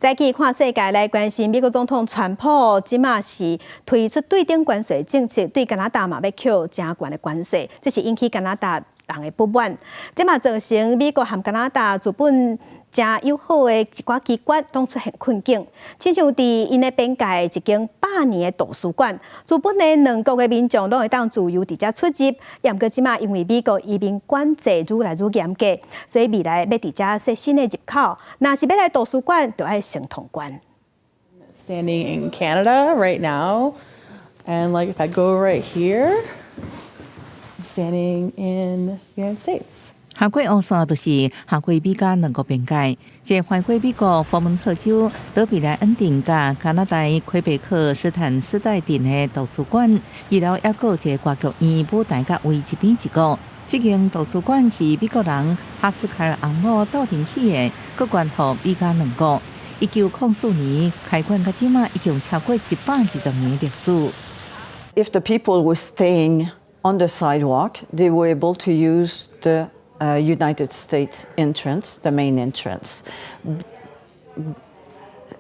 早起看世界来关心，美国总统川普即马是推出对顶关税政策，对加拿大嘛要扣真悬的关税，这是引起加拿大人的不满。即马造成美国和加拿大原本真友好的一寡机关都出现困境，亲像伫因的边界一间100年的图书馆，原本的两国的民众都会当自由伫遮出入，也毋过即马因为美国移民管制愈来愈严格，所以未来要伫遮设新的入口，若是要来图书馆，就要先通关。Standing in Canada right now, and like if I go right here, I'm standing in the United States. 下过乌线就是下过美加两国边界，即翻过美国佛蒙特州德比莱恩定甲加拿大魁北克斯坦斯代镇的图书馆，二楼还有一个歌剧院舞台甲围一边一个。这间图书馆是美国人哈斯凯尔昂姆斗阵起的，佮关乎美加两国。1904年开馆到即马已经超过120年历史。If the people were staying on the sidewalk, they were able to use the United States entrance, the main entrance,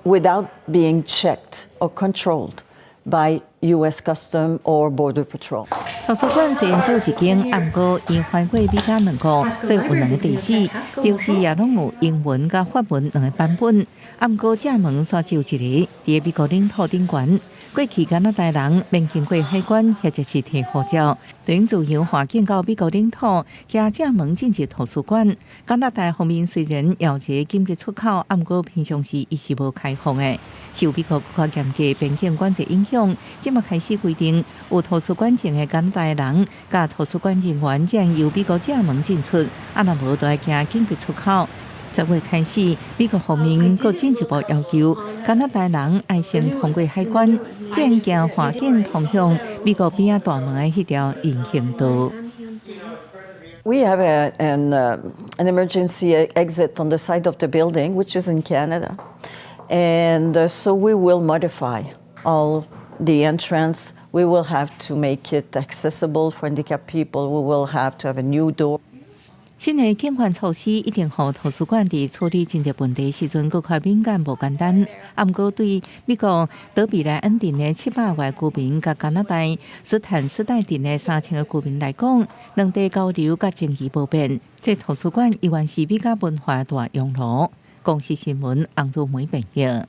without being checked or controlled by U.S. Custom or Border Patrol. 图书馆虽然只有一间，不过因翻过美加两国，所以有两个地址，表示也拢有英文甲法文两个版本。不过正门煞只有一个，伫美国领土顶悬。过去加拿大人免经过海关或者是摕护照，就用自由跨境到美国领土，行正门进入图书馆。加拿大方面虽然有一个紧急出口，不过平常时伊是无开放的。受美国较严格边境管制影响，即马开始规定，有图书馆证的加拿大人，甲图书馆人员将由美国正门进出，若无就要行紧急出口。10月开始，美国方面更进一步要求加拿大人要先通过海关，才行跨境通向美国边大门的迄条人行道。We have an emergency exit on the side of the building, which is in Canada, and so we will modify all the entrance. We will have to make it accessible for handicapped people. We will have to have a new door. 新的监管措施一定让图书馆伫处理经济问题时阵更较敏感无简单。不过对美国德比莱恩镇的700位居民，甲加拿大斯坦斯代镇的3000个居民来讲，两地交流甲政治不便，这图书馆依然是美加文化大熔炉。公视新闻，洪都梅报道。